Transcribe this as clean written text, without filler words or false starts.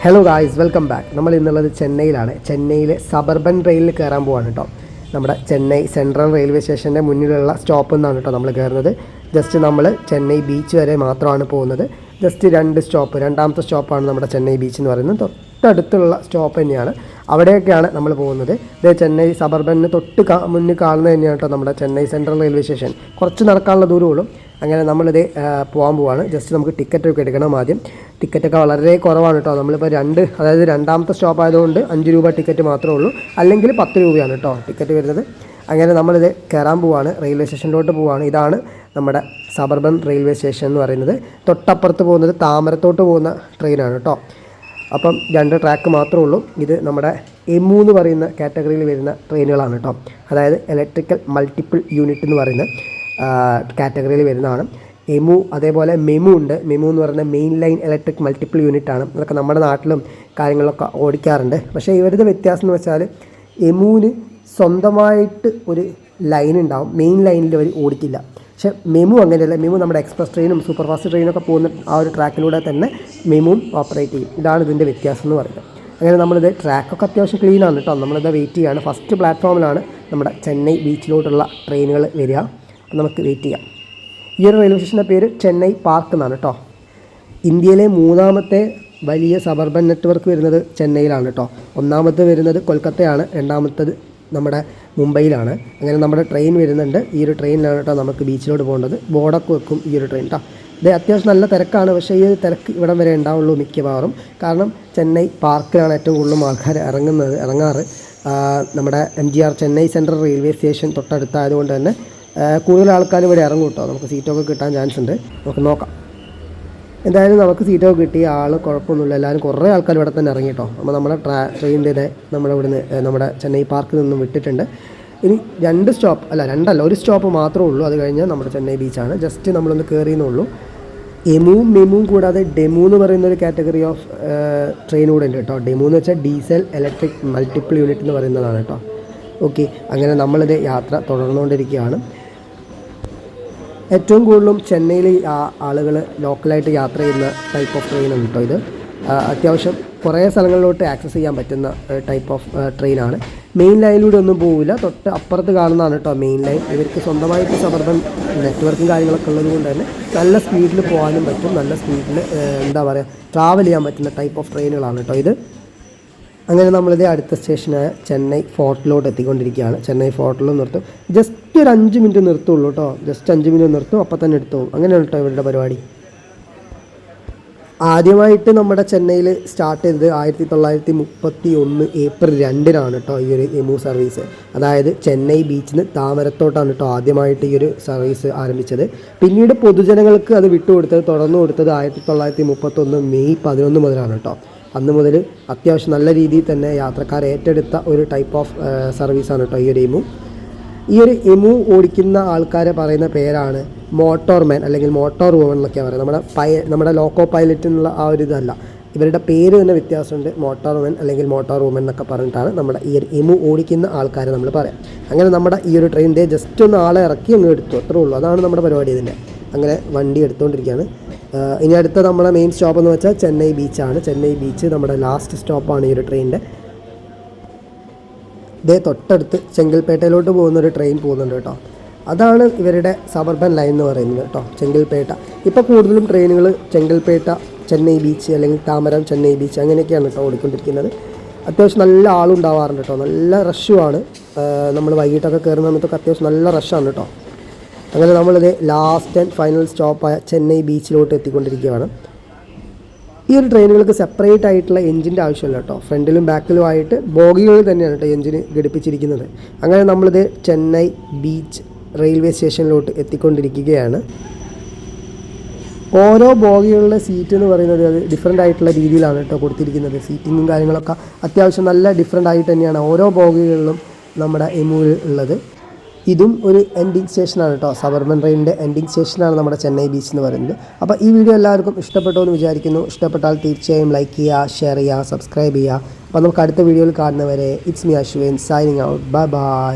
Hello guys, welcome back. നമ്മൾ ഇന്നുള്ളത് ചെന്നൈയിലാണ്. ചെന്നൈയിലെ സബർബൻ റെയിലിൽ കയറാൻ പോവാണ് കേട്ടോ. നമ്മുടെ ചെന്നൈ സെൻട്രൽ റെയിൽവേ സ്റ്റേഷൻ്റെ മുന്നിലുള്ള സ്റ്റോപ്പിൽ നിന്നാണ് കേട്ടോ നമ്മൾ കയറുന്നത്. ജസ്റ്റ് നമ്മൾ ചെന്നൈ ബീച്ച് വരെ മാത്രമാണ് പോകുന്നത്. ജസ്റ്റ് രണ്ടാമത്തെ സ്റ്റോപ്പാണ് നമ്മുടെ ചെന്നൈ ബീച്ച് എന്ന് പറയുന്നത്. തൊട്ടടുത്തുള്ള സ്റ്റോപ്പ് തന്നെയാണ്. അവിടെയൊക്കെയാണ് നമ്മൾ പോകുന്നത്. ഇത് ചെന്നൈ സബർബന് മുന്നിൽ കാണുന്നത് തന്നെയാണ് കേട്ടോ നമ്മുടെ ചെന്നൈ സെൻട്രൽ റെയിൽവേ സ്റ്റേഷൻ. കുറച്ച് നടക്കാനുള്ള ദൂരമുള്ളൂ. അങ്ങനെ നമ്മളിത് പോകാൻ പോവാണ്. ജസ്റ്റ് നമുക്ക് ടിക്കറ്റൊക്കെ എടുക്കണം. ആദ്യം ടിക്കറ്റൊക്കെ വളരെ കുറവാണ് കേട്ടോ. നമ്മളിപ്പോൾ രണ്ടാമത്തെ സ്റ്റോപ്പ് ആയതുകൊണ്ട് 5 രൂപ ടിക്കറ്റ് മാത്രമേ ഉള്ളൂ, അല്ലെങ്കിൽ 10 രൂപയാണ് കേട്ടോ ടിക്കറ്റ് വരുന്നത്. അങ്ങനെ നമ്മളിത് കയറാൻ പോവാണ്, റെയിൽവേ സ്റ്റേഷനിലോട്ട് പോവാണ്. ഇതാണ് നമ്മുടെ സബർബൻ റെയിൽവേ സ്റ്റേഷൻ എന്ന് പറയുന്നത്. തൊട്ടപ്പുറത്ത് പോകുന്നത് താമരത്തോട്ട് പോകുന്ന ട്രെയിനാണ് കേട്ടോ. അപ്പം 2 ട്രാക്ക് മാത്രമേ ഉള്ളൂ. ഇത് നമ്മുടെ എമു എന്ന് പറയുന്ന കാറ്റഗറിയിൽ വരുന്ന ട്രെയിനുകളാണ് കേട്ടോ. അതായത് ഇലക്ട്രിക്കൽ മൾട്ടിപ്പിൾ യൂണിറ്റ് എന്ന് പറയുന്ന കാറ്റഗറിയിൽ വരുന്നതാണ് എമു. അതേപോലെ മെമു ഉണ്ട്. മെമു എന്ന് പറയുന്ന main line electric multiple unit ആണ്. അതൊക്കെ നമ്മുടെ നാട്ടിലും കാര്യങ്ങളൊക്കെ ഓടിക്കാറുണ്ട്. പക്ഷേ ഇവരുടെ വ്യത്യാസം എന്ന് വെച്ചാൽ എമുവിന് സ്വന്തമായിട്ട് ഒരു ലൈൻ ഉണ്ടാവും, മെയിൻ ലൈനിൽ അവർ ഓടിക്കില്ല. പക്ഷേ മെമു അങ്ങനെയല്ല. മെമു നമ്മുടെ എക്സ്പ്രസ് ട്രെയിനും സൂപ്പർ ഫാസ്റ്റ് ട്രെയിനൊക്കെ പോകുന്ന ആ ഒരു ട്രാക്കിലൂടെ തന്നെ മെമുവും ഓപ്പറേറ്റ് ചെയ്യും. ഇതാണ് ഇതിൻ്റെ വ്യത്യാസം എന്ന് പറയുന്നത്. അങ്ങനെ നമ്മളിത് ട്രാക്കൊക്കെ അത്യാവശ്യം ക്ലീനാണ് കേട്ടോ. നമ്മളിത് വെയിറ്റ് ചെയ്യുകയാണ്. ഫസ്റ്റ് പ്ലാറ്റ്ഫോമിലാണ് നമ്മുടെ ചെന്നൈ ബീച്ചിലോട്ടുള്ള ട്രെയിനുകൾ വരിക. നമുക്ക് വെയിറ്റ് ചെയ്യാം. ഈ ഒരു റെയിൽവേ സ്റ്റേഷൻ്റെ പേര് ചെന്നൈ പാർക്ക് എന്നാണ് കേട്ടോ. ഇന്ത്യയിലെ 3ാമത്തെ വലിയ സബർബൻ നെറ്റ്വർക്ക് വരുന്നത് ചെന്നൈയിലാണ് കേട്ടോ. 1ാമത്തെ വരുന്നത് കൊൽക്കത്തയാണ്, 2ാമത്തത് നമ്മുടെ മുംബൈയിലാണ്. അങ്ങനെ നമ്മുടെ ട്രെയിൻ വരുന്നുണ്ട്. ഈ ഒരു ട്രെയിനിലാണ് കേട്ടോ നമുക്ക് ബീച്ചിലോട്ട് പോകേണ്ടത്. ബോർഡൊക്കെ വെക്കും ഈ ഒരു ട്രെയിൻ കേട്ടോ. ഇത് അത്യാവശ്യം നല്ല തിരക്കാണ്. പക്ഷേ ഈ ഒരു തിരക്ക് ഇവിടം വരെ ഉണ്ടാവുള്ളൂ മിക്കവാറും. കാരണം ചെന്നൈ പാർക്കിലാണ് ഏറ്റവും കൂടുതലും ആൾക്കാർ ഇറങ്ങാറ്. നമ്മുടെ MGR Chennai central railway station തൊട്ടടുത്തായതുകൊണ്ട് തന്നെ കൂടുതൽ ആൾക്കാർ ഇവിടെ ഇറങ്ങും കേട്ടോ. നമുക്ക് സീറ്റൊക്കെ കിട്ടാൻ ചാൻസ് ഉണ്ട്. നമുക്ക് നോക്കാം. എന്തായാലും നമുക്ക് സീറ്റൊക്കെ കിട്ടി. കുഴപ്പമൊന്നുമില്ല. എല്ലാവരും കുറേ ആൾക്കാർ ഇവിടെ തന്നെ ഇറങ്ങി കേട്ടോ. അപ്പോൾ നമ്മുടെ ട്രെയിനിൻ്റെ നമ്മുടെ ചെന്നൈ പാർക്കിൽ നിന്നും വിട്ടിട്ടുണ്ട്. ഇനി 2 സ്റ്റോപ്പ് രണ്ടല്ല, 1 സ്റ്റോപ്പ് മാത്രമേ ഉള്ളൂ. അത് കഴിഞ്ഞാൽ നമ്മുടെ ചെന്നൈ ബീച്ചാണ്. ജസ്റ്റ് നമ്മളൊന്ന് കയറിയെന്നുള്ളൂ. എമുവും മെമുവും കൂടാതെ ഡെമു എന്ന് പറയുന്ന ഒരു കാറ്റഗറി ഓഫ് ട്രെയിൻ കൂടെ ഉണ്ട് കേട്ടോ. ഡെമു എന്ന് വെച്ചാൽ ഡീസൽ ഇലക്ട്രിക് മൾട്ടിപ്പിൾ യൂണിറ്റ് എന്ന് പറയുന്നതാണ് കേട്ടോ. ഓക്കെ, അങ്ങനെ നമ്മളിത് യാത്ര തുടർന്നുകൊണ്ടിരിക്കുകയാണ്. ഏറ്റവും കൂടുതലും ചെന്നൈയിൽ ആളുകൾ ലോക്കലായിട്ട് യാത്ര ചെയ്യുന്ന ടൈപ്പ് ഓഫ് ട്രെയിനാണ് കേട്ടോ ഇത്. അത്യാവശ്യം കുറേ സ്ഥലങ്ങളിലോട്ട് ആക്സസ് ചെയ്യാൻ പറ്റുന്ന ടൈപ്പ് ഓഫ് ട്രെയിനാണ്. മെയിൻ ലൈനിലൂടെ ഒന്നും പോവില്ല. തൊട്ട് അപ്പുറത്ത് കാണുന്നതാണ് കേട്ടോ മെയിൻ ലൈൻ. ഇവർക്ക് സ്വന്തമായിട്ട് സബർബൻ നെറ്റ്വർക്കും കാര്യങ്ങളൊക്കെ ഉള്ളത് കൊണ്ട് തന്നെ നല്ല സ്പീഡിൽ പോകാനും പറ്റും. നല്ല സ്പീഡിൽ ട്രാവൽ ചെയ്യാൻ പറ്റുന്ന ടൈപ്പ് ഓഫ് ട്രെയിനുകളാണ് കേട്ടോ ഇത്. അങ്ങനെ നമ്മളിത് അടുത്ത സ്റ്റേഷനായ ചെന്നൈ ഫോർട്ടിലോട്ട് എത്തിക്കൊണ്ടിരിക്കുകയാണ്. ചെന്നൈ ഫോർട്ടിലും നിർത്തും. ജസ്റ്റ് ഒരു 5 മിനിറ്റ് നിർത്തുള്ളൂ കേട്ടോ. ജസ്റ്റ് 5 മിനിറ്റ് നിർത്തും, അപ്പം തന്നെ എടുത്തു പോകും. അങ്ങനെയാണ് കേട്ടോ ഇവരുടെ പരിപാടി. ആദ്യമായിട്ട് നമ്മുടെ ചെന്നൈയിൽ സ്റ്റാർട്ട് ചെയ്തത് 1931 ഏപ്രിൽ 2-നാണ് കേട്ടോ ഈ ഒരു എമു സർവീസ്. അതായത് ചെന്നൈ ബീച്ചിൽ നിന്ന് താമരത്തോട്ടാണ് കേട്ടോ ആദ്യമായിട്ട് ഈ ഒരു സർവീസ് ആരംഭിച്ചത്. പിന്നീട് പൊതുജനങ്ങൾക്ക് അത് തുടർന്നു കൊടുത്തത് 1931 മെയ് 11 മുതലാണ് കേട്ടോ. അന്ന് മുതൽ അത്യാവശ്യം നല്ല രീതിയിൽ തന്നെ യാത്രക്കാർ ഏറ്റെടുത്ത ഒരു ടൈപ്പ് ഓഫ് സർവീസാണ് കേട്ടോ ഈ ഒരു എമു. ഈ ഒരു എമു ഓടിക്കുന്ന ആൾക്കാരെ പറയുന്ന പേരാണ് മോട്ടോർമാൻ അല്ലെങ്കിൽ മോട്ടോർ വുമൻ എന്നൊക്കെയാണ് പറയുന്നത്. നമ്മുടെ ലോക്കോ പൈലറ്റ് എന്നുള്ള ആ ഒരു ഇതല്ല. ഇവരുടെ പേര് തന്നെ വ്യത്യാസമുണ്ട്. മോട്ടോർമാൻ അല്ലെങ്കിൽ മോട്ടോർ വുമൻ എന്നൊക്കെ പറഞ്ഞിട്ടാണ് നമ്മുടെ ഈ ഒരു എമു ഓടിക്കുന്ന ആൾക്കാരെ നമ്മൾ പറയാം. അങ്ങനെ നമ്മുടെ ഈ ഒരു ട്രെയിൻ ജസ്റ്റ് ഒന്ന് ആളെ ഇറക്കി അങ്ങ് എടുത്തു, അത്രേ ഉള്ളൂ. അതാണ് നമ്മുടെ പരിപാടി ഇതിൻ്റെ. അങ്ങനെ വണ്ടി എടുത്തുകൊണ്ടിരിക്കുകയാണ്. ഇനി അടുത്ത നമ്മുടെ മെയിൻ സ്റ്റോപ്പ് എന്ന് വെച്ചാൽ ചെന്നൈ ബീച്ചാണ്. ചെന്നൈ ബീച്ച് നമ്മുടെ ലാസ്റ്റ് സ്റ്റോപ്പാണ് ഈ ഒരു ട്രെയിനിൻ്റെ. തൊട്ടടുത്ത് ചെങ്കൽപ്പേട്ടയിലോട്ട് പോകുന്നൊരു ട്രെയിൻ പോകുന്നുണ്ട് കേട്ടോ. അതാണ് ഇവരുടെ സബർബൻ ലൈൻ എന്ന് പറയുന്നത് കേട്ടോ, ചെങ്കൽപ്പേട്ട. ഇപ്പോൾ കൂടുതലും ട്രെയിനുകൾ ചെങ്കൽപ്പേട്ട ചെന്നൈ ബീച്ച് അല്ലെങ്കിൽ താമരം ചെന്നൈ ബീച്ച് അങ്ങനെയൊക്കെയാണ് കേട്ടോ ഓടിക്കൊണ്ടിരിക്കുന്നത്. അത്യാവശ്യം നല്ല ആളുണ്ടാവാറുണ്ട് കേട്ടോ. നല്ല റഷുമാണ്. നമ്മൾ വൈകിട്ടൊക്കെ കയറുന്ന സമയത്തൊക്കെ അത്യാവശ്യം നല്ല റഷാണ് കേട്ടോ. അങ്ങനെ നമ്മളിത് ലാസ്റ്റ് ആൻഡ് ഫൈനൽ സ്റ്റോപ്പായ ചെന്നൈ ബീച്ചിലോട്ട് എത്തിക്കൊണ്ടിരിക്കുകയാണ്. ഈ ഒരു ട്രെയിനുകൾക്ക് സെപ്പറേറ്റ് ആയിട്ടുള്ള എഞ്ചിൻ്റെ ആവശ്യമില്ല കേട്ടോ. ഫ്രണ്ടിലും ബാക്കിലും ആയിട്ട് ബോഗികൾ തന്നെയാണ് കേട്ടോ എഞ്ചിന് ഘടിപ്പിച്ചിരിക്കുന്നത്. അങ്ങനെ നമ്മളിത് ചെന്നൈ ബീച്ച് റെയിൽവേ സ്റ്റേഷനിലോട്ട് എത്തിക്കൊണ്ടിരിക്കുകയാണ്. ഓരോ ബോഗികളുടെ സീറ്റ് എന്ന് പറയുന്നത് അത് ഡിഫറെൻ്റ് ആയിട്ടുള്ള രീതിയിലാണ് കേട്ടോ കൊടുത്തിരിക്കുന്നത്. സീറ്റിങ്ങും കാര്യങ്ങളൊക്കെ അത്യാവശ്യം നല്ല ഡിഫറെൻ്റ് ആയിട്ട് തന്നെയാണ് ഓരോ ബോഗികളിലും നമ്മുടെ എമുവിൽ ഉള്ളത്. ഇതും ഒരു എൻഡിങ് സ്റ്റേഷനാണ് കേട്ടോ. സബർബൻ ട്രെയിനിൻ്റെ എൻഡിങ് സ്റ്റേഷനാണ് നമ്മുടെ ചെന്നൈ ബീച്ച് എന്ന് പറയുന്നത്. അപ്പോൾ ഈ വീഡിയോ എല്ലാവർക്കും ഇഷ്ടപ്പെട്ടോ എന്ന് വിചാരിക്കുന്നു. ഇഷ്ടപ്പെട്ടാൽ തീർച്ചയായും ലൈക്ക് ചെയ്യുക, ഷെയർ ചെയ്യുക, സബ്സ്ക്രൈബ് ചെയ്യുക. അപ്പോൾ നമുക്ക് അടുത്ത വീഡിയോയിൽ കാണുന്നവരെ it's me Ashwin signing out. Bye bye.